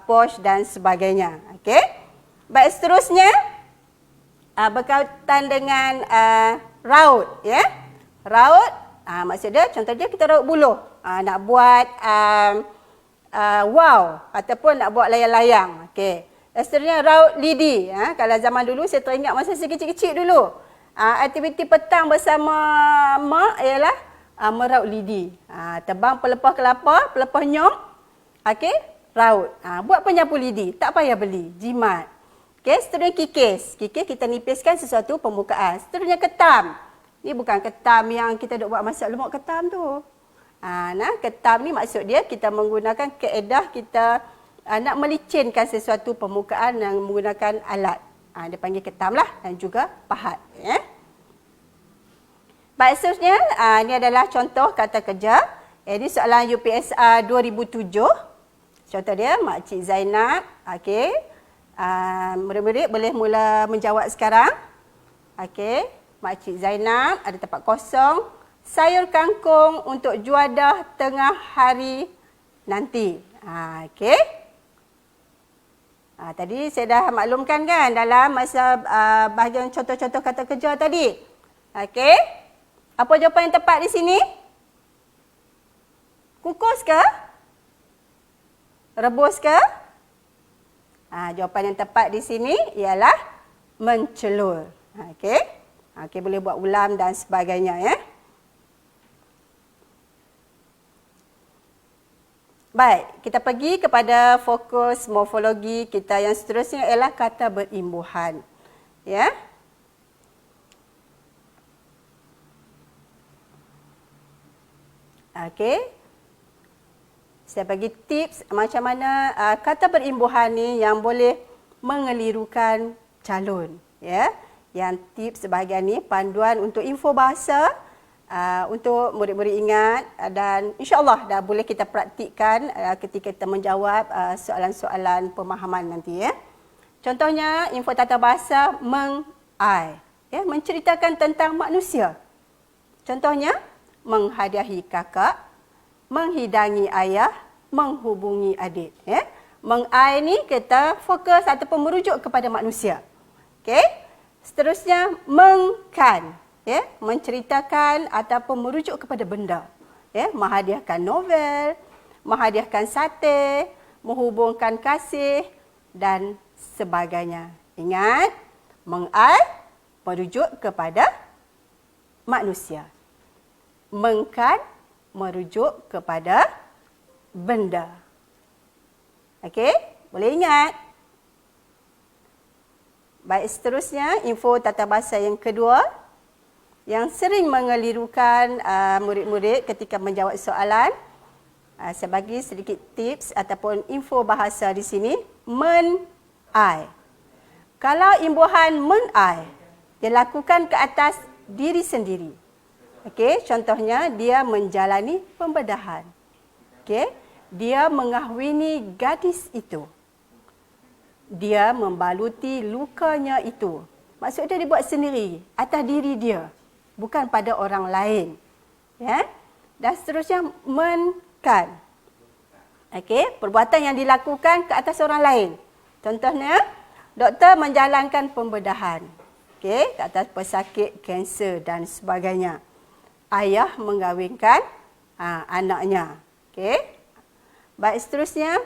posh dan sebagainya. Okey. Baik, seterusnya berkaitan dengan raut. Ya? Raut, maksud dia, contoh dia kita raut buluh. Nak buat wow ataupun nak buat layang-layang. Okey. Seterusnya raut lidi. Kalau zaman dulu, saya teringat masa saya kecil-kecil dulu. Aktiviti petang bersama mak ialah meraut lidi. Tebang pelepah kelapa, pelepah nyom. Okey, raut. Buat penyapu lidi, tak payah beli, jimat. Okey, seterusnya kikis. Kikis kita nipiskan sesuatu permukaan. Seterusnya ketam. Ni bukan ketam yang kita duk buat masak lemak ketam tu. Ketam ni maksud dia kita menggunakan kaedah kita nak melicinkan sesuatu permukaan yang menggunakan alat. Dia panggil ketam lah, dan juga pahat. Ya. Baik, seterusnya ini adalah contoh kata kerja. Ini soalan UPSR 2007. Contoh dia Makcik Zainab. Okey. Murid-murid boleh mula menjawab sekarang. Okey. Makcik Zainab ada tempat kosong. Sayur kangkung untuk juadah tengah hari nanti. Okey. Tadi saya dah maklumkan kan dalam masa bahagian contoh-contoh kata kerja tadi. Okey. Apa jawapan yang tepat di sini? Kukus ke? Rebus ke? Jawapan yang tepat di sini ialah mencelur. Okey. Okey, boleh buat ulam dan sebagainya, ya. Baik, kita pergi kepada fokus morfologi kita yang seterusnya ialah kata berimbuhan. Ya. Okey. Saya bagi tips macam mana kata berimbuhan ni yang boleh mengelirukan calon, ya. Yang tips sebahagian ni panduan untuk info bahasa untuk murid-murid ingat dan insya-Allah dah boleh kita praktikkan ketika kita menjawab soalan-soalan pemahaman nanti, ya. Contohnya info tata bahasa meng-ai, ya, menceritakan tentang manusia. Contohnya menghadiahi kakak, menghidangi ayah, menghubungi adik, ya. Meng-ai ni kita fokus ataupun merujuk kepada manusia. Okey. Seterusnya mengkan, ya, menceritakan ataupun merujuk kepada benda, ya, menghadiahkan novel, menghadiahkan sate, menghubungkan kasih dan sebagainya. Ingat, meng-ai merujuk kepada manusia. Mengkan merujuk kepada benda. Okey, boleh ingat? Baik, seterusnya info tata bahasa yang kedua yang sering mengelirukan murid-murid ketika menjawab soalan. Saya bagi sedikit tips ataupun info bahasa di sini. Men-ai. Kalau imbuhan men-ai dilakukan ke atas diri sendiri. Okey, contohnya dia menjalani pembedahan. Okey, dia mengahwini gadis itu. Dia membaluti lukanya itu. Maksudnya dia buat sendiri atas diri dia, bukan pada orang lain. Ya? Dan seterusnya men-kan. Okey, perbuatan yang dilakukan ke atas orang lain. Contohnya, doktor menjalankan pembedahan. Okey, ke atas pesakit kanser dan sebagainya. Ayah mengahwinkan anaknya. Okey. Baik, seterusnya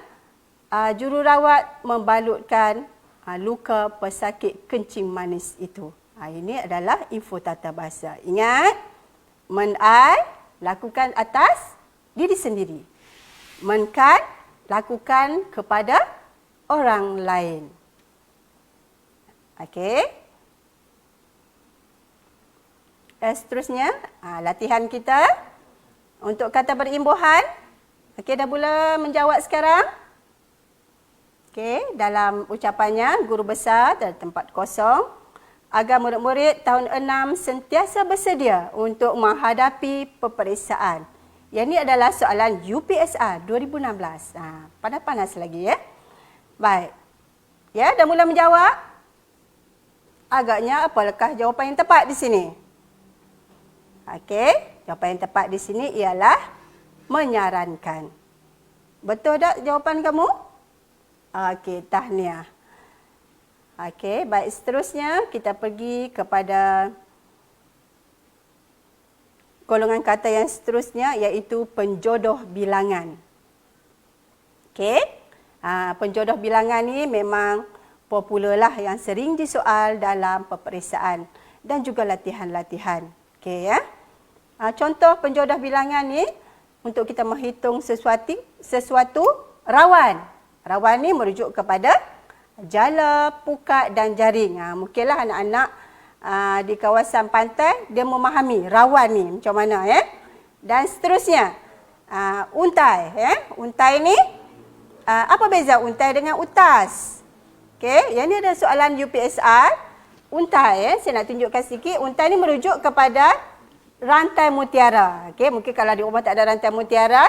jururawat membalutkan luka pesakit kencing manis itu. Ini adalah info tata bahasa. Ingat, men-I lakukan atas diri sendiri. Men-kan lakukan kepada orang lain. Okey. Dan seterusnya, latihan kita untuk kata berimbuhan. Okey, dah mula menjawab sekarang. Okey, dalam ucapannya, guru besar dalam tempat kosong, agar murid-murid tahun 6 sentiasa bersedia untuk menghadapi peperiksaan. Yang ini adalah soalan UPSR 2016. Panas-panas lagi ya. Baik. Ya, dah mula menjawab. Agaknya apakah jawapan yang tepat di sini? Okey, jawapan yang tepat di sini ialah menyarankan. Betul tak jawapan kamu? Okey, tahniah. Okey, baik, seterusnya kita pergi kepada golongan kata yang seterusnya, iaitu penjodoh bilangan. Okey, penjodoh bilangan ni memang popularlah, yang sering disoal dalam peperiksaan dan juga latihan-latihan. Okey ya. Contoh penjodoh bilangan ni untuk kita menghitung sesuatu rawan. Rawan ni merujuk kepada jala, pukat dan jaring. Mungkinlah anak-anak di kawasan pantai dia memahami rawan ni macam mana ya. Dan seterusnya untai ya. Untai ni apa beza untai dengan utas? Okey, yang ni ada soalan UPSR. Untai ya, saya nak tunjukkan sikit. Untai ni merujuk kepada rantai mutiara. Okey, mungkin kalau di rumah tak ada rantai mutiara,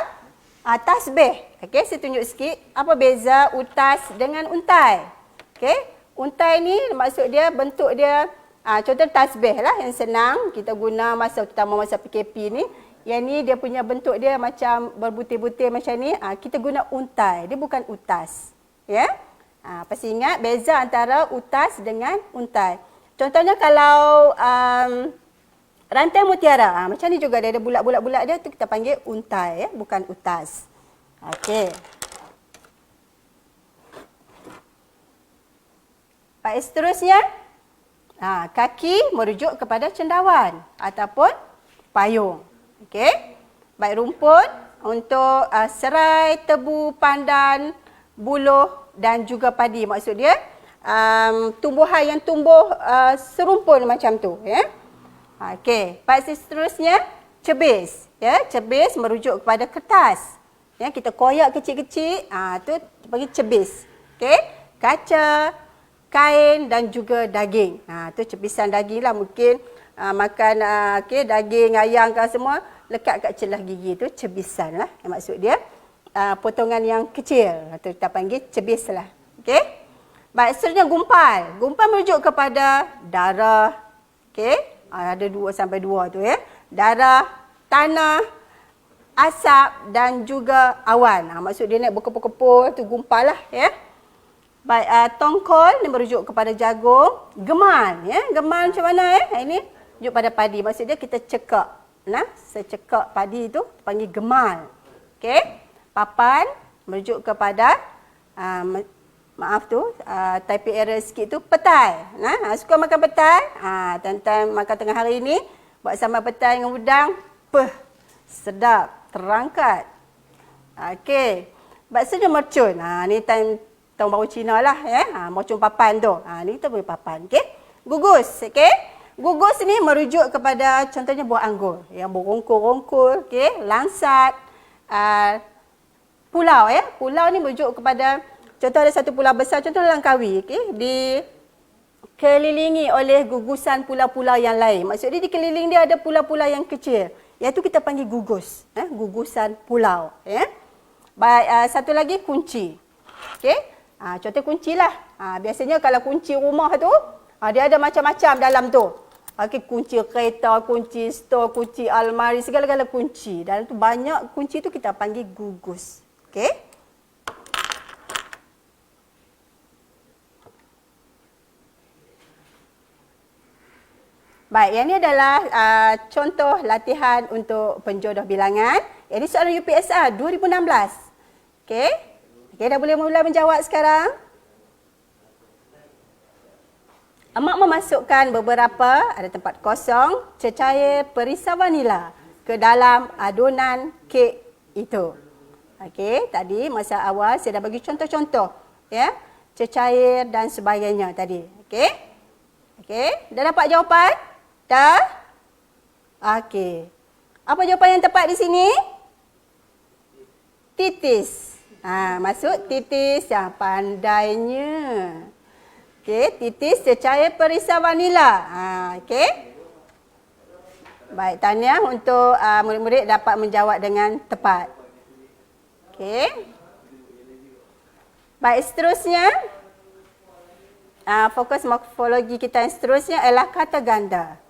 tasbih. Okey, saya tunjuk sikit apa beza utas dengan untai. Okey, untai ni maksud dia bentuk dia contoh tasbih lah yang senang kita guna terutama masa PKP ni. Yang ni dia punya bentuk dia macam berbutir-butir macam ni. Kita guna untai, dia bukan utas. Ya? Pasti ingat beza antara utas dengan untai. Contohnya kalau rantai mutiara, macam ni juga dia ada bulat-bulat dia tu kita panggil untai ya, bukan utas. Okey. Baik, seterusnya, kaki merujuk kepada cendawan ataupun payung. Okey. Baik, rumput untuk serai, tebu, pandan, buluh dan juga padi. Maksud dia tumbuhan yang tumbuh serumpun macam tu. Ya. Okey. Baik, seterusnya, cebis. Ya, cebis merujuk kepada kertas. Ya, kita koyak kecil-kecil, tu panggil cebis. Okey. Kaca, kain dan juga daging. Tu cebisan daging lah, mungkin makan daging ayam ke semua lekat kat celah gigi tu cebisan lah. Maksud dia potongan yang kecil, tu kita panggil cebis lah. Okey. Baik, seterusnya gumpal. Gumpal merujuk kepada darah. Okey. Ada 2 sampai 2 tu ya. Darah, tanah, asap dan juga awan. Maksud dia nak berkepul-kepul tu gumpal lah ya. Baik, tongkol ni merujuk kepada jagung. Gemal ya. Gemal macam mana ya? Ini merujuk pada padi. Maksud dia kita cekak. Secekak padi tu panggil gemal. Okey. Papan merujuk kepada maaf tu typing error sikit tu, petai. Suka makan petai? Time-time makan tengah hari ni buat sambal petai dengan udang, sedap, terangkat. Okey. Baik, saja mercun. Ni time tahun baru Cina lah ya. Mercun papan tu. Ni kita boleh papan. Okey. Gugus, okey. Gugus ni merujuk kepada contohnya buah anggur yang berongkol-ongkol, okey, langsat. Pulau ya. Pulau ni merujuk kepada contoh ada satu pulau besar, contoh Langkawi, okey, dikelilingi oleh gugusan pulau-pulau yang lain. Maksud dia dikeliling dia ada pulau-pulau yang kecil. Iaitu kita panggil gugus, gugusan pulau, ya. Baik, satu lagi kunci. Okey. Contoh kunci lah. Biasanya kalau kunci rumah tu, dia ada macam-macam dalam tu. Okey, kunci kereta, kunci stor, kunci almari, segala-gala kunci. Dalam tu banyak kunci tu kita panggil gugus. Okey. Baik, yang ini adalah contoh latihan untuk penjodoh bilangan. Ini soalan UPSR 2016. Okey. Okey, dah boleh mula menjawab sekarang. Emak memasukkan beberapa, ada tempat kosong, cecair perisa vanila ke dalam adunan kek itu. Okey, tadi masa awal saya dah bagi contoh-contoh, ya. Cecair dan sebagainya tadi. Okey? Okey, dah dapat jawapan? Dah? Okey. Apa jawapan yang tepat di sini? Titis. Maksud titis yang pandainya. Okey, titis cecair perisa vanila. Okey. Baik, tahniah untuk murid-murid dapat menjawab dengan tepat. Okey. Baik, seterusnya. Fokus morfologi kita yang seterusnya adalah kata ganda.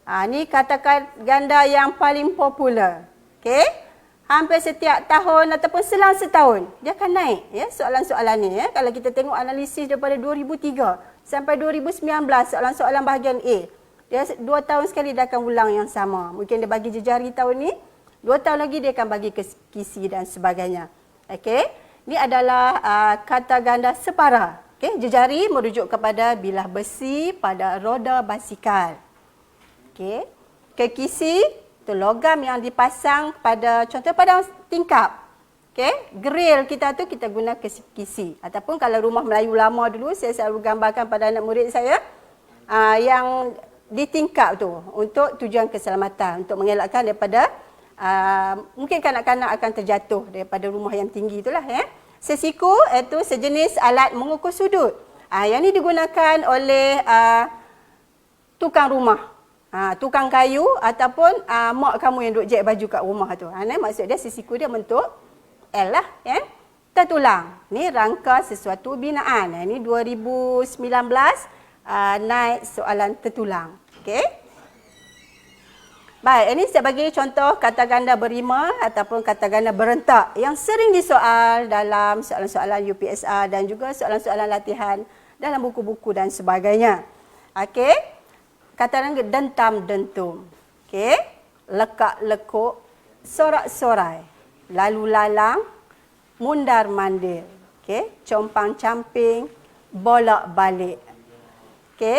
Ini kata ganda yang paling popular. Okey. Hampir setiap tahun ataupun selang setahun dia akan naik, ya, soalan-soalan ni, ya. Kalau kita tengok analisis daripada 2003 sampai 2019 soalan-soalan bahagian A, dia 2 tahun sekali dia akan ulang yang sama. Mungkin dia bagi jejari tahun ni, 2 tahun lagi dia akan bagi ke kisi dan sebagainya. Okey. Ini adalah kata ganda separa. Okey, jejari merujuk kepada bilah besi pada roda basikal. Okey. Kekisi itu logam yang dipasang pada, contoh pada tingkap. Okey, grill kita tu kita guna kisi. Ataupun kalau rumah Melayu lama dulu, saya selalu gambarkan pada anak murid saya yang di tingkap tu untuk tujuan keselamatan, untuk mengelakkan daripada mungkin kanak-kanak akan terjatuh daripada rumah yang tinggi itulah, ya. Sesiku itu sejenis alat mengukur sudut. Yang ini digunakan oleh tukang rumah. Tukang kayu ataupun mak kamu yang duk jahit baju kat rumah tu. Maksud dia sesiku dia bentuk L lah, ya. Tertulang. Ni rangka sesuatu binaan. Ini 2019 naik soalan tertulang. Okey. Baik, ini saya bagi contoh kata ganda berima ataupun kata ganda berentak yang sering disoal dalam soalan-soalan UPSR dan juga soalan-soalan latihan dalam buku-buku dan sebagainya. Okey. Kata ganda dentam-dentum. Okey. Lekak-lekuk, sorak-sorai, lalu-lalang, mundar-mandir. Okey. Compang-camping, bolak-balik. Okey.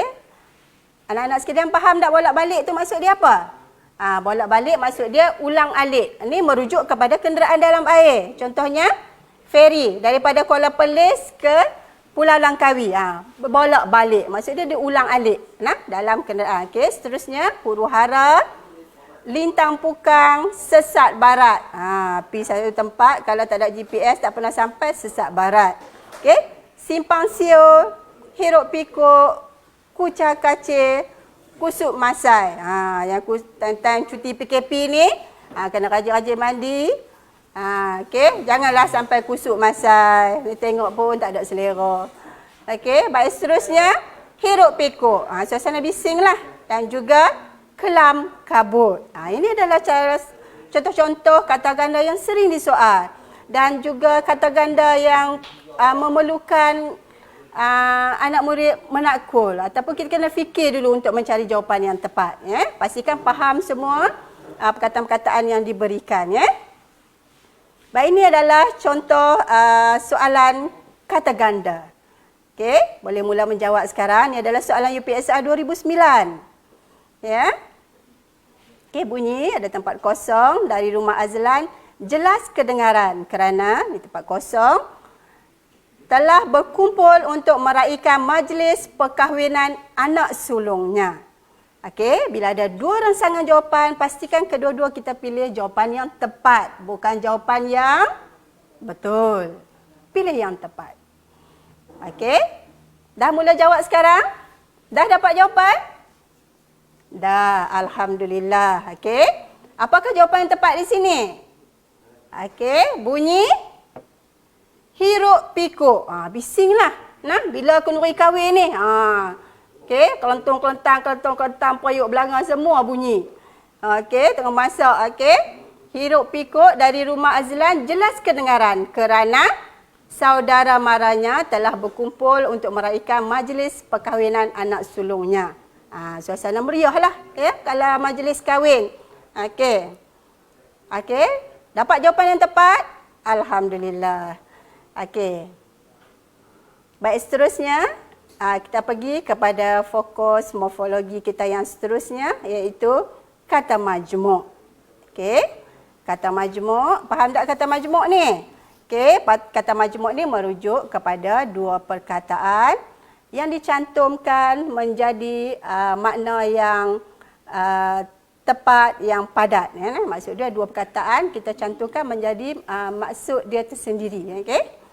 Anak-anak sekalian faham tak bolak-balik tu maksud dia apa? Bolak-balik maksud dia ulang-alik. Ini merujuk kepada kenderaan dalam air. Contohnya, feri daripada Kuala Perlis ke Pulau Langkawi. Bolak-balik. Maksud dia ulang-alik dalam kenderaan. Okey, seterusnya, huru hara, lintang pukang, sesat barat. Pergi satu tempat, kalau tak ada GPS, tak pernah sampai, sesat barat. Okey, simpang siur, hiruk pikuk, kucar kacir, kusut masai. Yang tentang cuti PKP ni, kena rajin-rajin mandi. Okey, janganlah sampai kusut masai. Ni tengok pun tak ada selera. Okey, baik, seterusnya hiruk pikuk. Suasana bising lah. Dan juga kelam kabut. Ini adalah cara contoh-contoh kata ganda yang sering disoal. Dan juga kata ganda yang memerlukan anak murid menakul ataupun kita kena fikir dulu untuk mencari jawapan yang tepat, ya. Pastikan faham semua perkataan-perkataan yang diberikan, ya. Baik, ini adalah contoh soalan kata ganda. Okey, boleh mula menjawab sekarang. Ini adalah soalan UPSR 2009. Ya. Okey, bunyi ada tempat kosong dari rumah Azlan, jelas kedengaran kerana di tempat kosong telah berkumpul untuk meraihkan majlis perkahwinan anak sulungnya. Okey, bila ada 2 rangsangan jawapan, pastikan kedua-dua kita pilih jawapan yang tepat, bukan jawapan yang betul. Pilih yang tepat. Okey, dah mula jawab sekarang? Dah dapat jawapan? Dah, alhamdulillah. Okey, apakah jawapan yang tepat di sini? Okey, bunyi hiruk pikuk. Bisinglah. Bila aku nuri kahwin ni. Okey, kelentang-kelentang, periuk belanga semua bunyi. Okey, tengah masak. Okey, hiruk pikuk dari rumah Azlan jelas kedengaran kerana saudara maranya telah berkumpul untuk meraihkan majlis perkahwinan anak sulungnya. Suasana meriah lah, ya, kalau majlis kahwin. Okey. Okey. Dapat jawapan yang tepat? Alhamdulillah. Okey. Baik, seterusnya kita pergi kepada fokus morfologi kita yang seterusnya, iaitu kata majmuk. Okey. Kata majmuk, faham tak kata majmuk ni? Okey, kata majmuk ni merujuk kepada dua perkataan yang dicantumkan menjadi makna yang tepat, yang padat. Maksud dia dua perkataan kita cantumkan menjadi maksud dia tersendiri. Okey.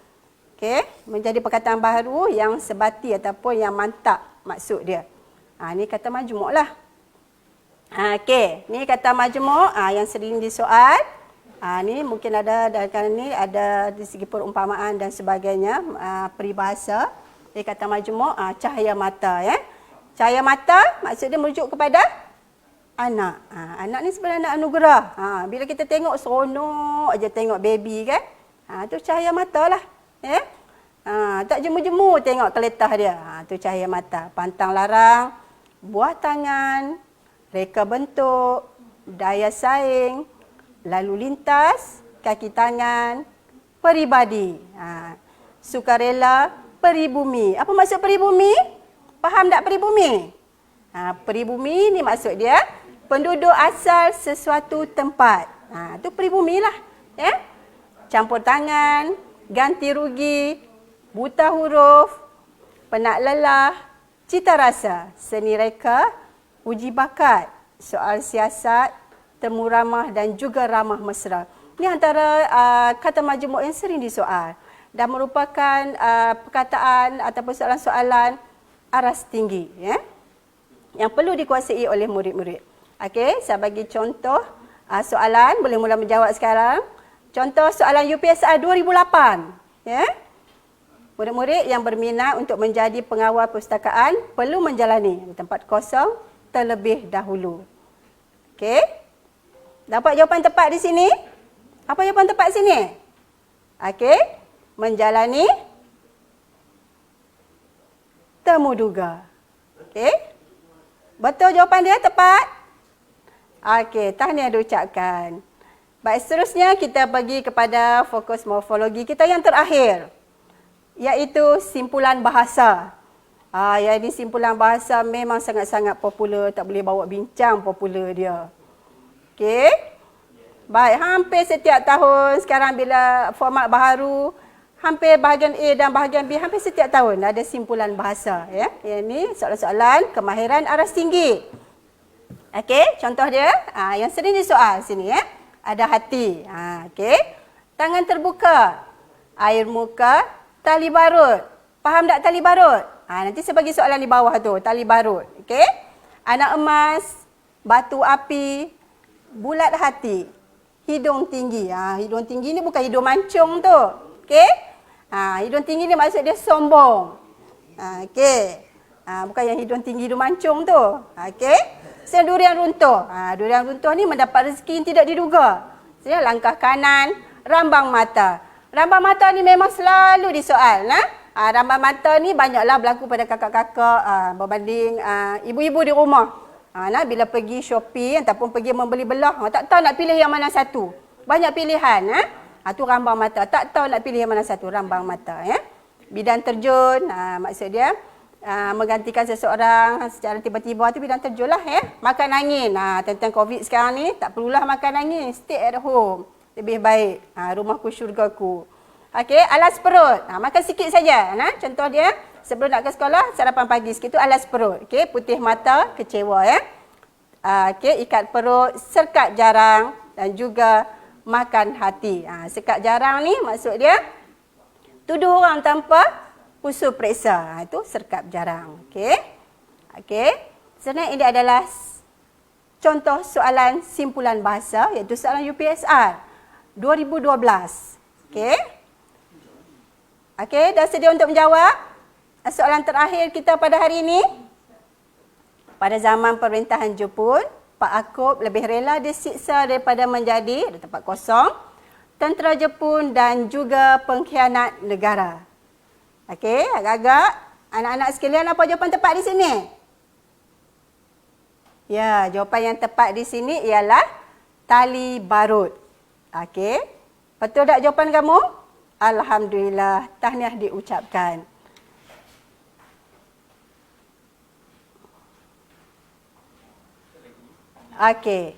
Okey, menjadi perkataan baru yang sebati ataupun yang mantap maksud dia. Ni kata majmuk lah. Okey, ni kata majmuk yang sering disoal. Ni mungkin ada dalam ni ada di segi perumpamaan dan sebagainya, peribahasa. Dia kata majmuk cahaya mata, ya. Cahaya mata maksud dia merujuk kepada anak. Anak ni sebenarnya anak anugerah. Bila kita tengok seronok aja tengok baby kan. Tu cahaya mata lah. Ya? Tak jemu-jemu tengok keletah dia. Tu cahaya mata. Pantang larang, buah tangan, reka bentuk, daya saing, lalu lintas, kaki tangan, peribadi. Sukarela, peribumi. Apa maksud peribumi? Faham tak peribumi? Peribumi ni maksud dia penduduk asal sesuatu tempat. Tu peribumi lah. Ya? Campur tangan, ganti rugi, buta huruf, penat lelah, cita rasa, seni reka, uji bakat, soal siasat, temu ramah dan juga ramah mesra. Ini antara kata majmuk yang sering disoal dan merupakan perkataan ataupun soalan-soalan aras tinggi, ya, yang perlu dikuasai oleh murid-murid. Okey, saya bagi contoh soalan, boleh mula menjawab sekarang. Contoh soalan UPSR 2008. Ya. Murid-murid yang berminat untuk menjadi pengawal perpustakaan perlu menjalani tempat kosong terlebih dahulu. Okey. Dapat jawapan tepat di sini? Apa jawapan tepat sini? Okey. Menjalani temu duga. Okey. Betul jawapan dia tepat? Okey, tahniah diucapkan. Baik, seterusnya kita pergi kepada fokus morfologi kita yang terakhir, iaitu simpulan bahasa. Yang ini simpulan bahasa memang sangat-sangat popular, tak boleh bawa bincang popular dia. Okey. Baik, hampir setiap tahun sekarang bila format baharu, hampir bahagian A dan bahagian B, hampir setiap tahun ada simpulan bahasa. Ya. Yang ini soalan-soalan kemahiran aras tinggi. Okey, contoh dia yang sering disoal sini, ya. Ada hati. Okey. Tangan terbuka. Air muka. Tali barut. Faham tak tali barut? Nanti saya bagi soalan di bawah tu. Tali barut. Okey. Anak emas. Batu api. Bulat hati. Hidung tinggi. Hidung tinggi ni bukan hidung mancung tu. Okey. Hidung tinggi ni maksud dia sombong. Okey. Bukan yang hidung tinggi hidung mancung tu. Okey. Durian runtuh. Durian runtuh ni mendapat rezeki yang tidak diduga. Langkah kanan, rambang mata. Rambang mata ni memang selalu disoal. Rambang mata ni banyaklah berlaku pada kakak-kakak berbanding ibu-ibu di rumah. Bila pergi shopping ataupun pergi membeli belah, tak tahu nak pilih yang mana satu. Banyak pilihan. Tu rambang mata. Tak tahu nak pilih yang mana satu. Rambang mata. Bidan terjun, maksud dia menggantikan seseorang secara tiba-tiba tu bidan terjun lah, ya. Makan angin. Tentang COVID sekarang ni tak perlulah makan angin, stay at home. Lebih baik. Rumahku syurgaku. Okey, alas perut. Makan sikit saja. Contoh dia sebelum nak ke sekolah sarapan pagi sikit tu alas perut. Okey, putih mata, kecewa, ya. Okey, ikat perut, serkat jarang dan juga makan hati. Serkat jarang ni maksud dia tuduh orang tanpa usul periksa. Itu serkap jarang. Okey. Okey. Sebenarnya ini adalah contoh soalan simpulan bahasa, iaitu soalan UPSR 2012. Okey. Okey, dah sedia untuk menjawab? Soalan terakhir kita pada hari ini. Pada zaman pemerintahan Jepun, Pak Akop lebih rela disiksa daripada menjadi tempat kosong tentera Jepun dan juga pengkhianat negara. Okey, agak-agak anak-anak sekalian, apa jawapan tepat di sini? Ya, jawapan yang tepat di sini ialah tali barut. Okey. Betul tak jawapan kamu? Alhamdulillah. Tahniah diucapkan. Okey.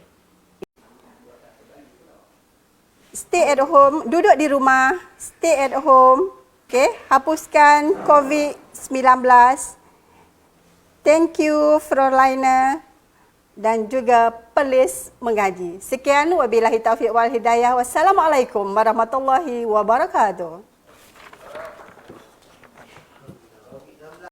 Stay at home, duduk di rumah, stay at home. Okey, hapuskan COVID-19. Thank you, Frolina dan juga Pelis Mengaji. Sekian, wabillahi taufiq wal hidayah. Wassalamualaikum warahmatullahi wabarakatuh.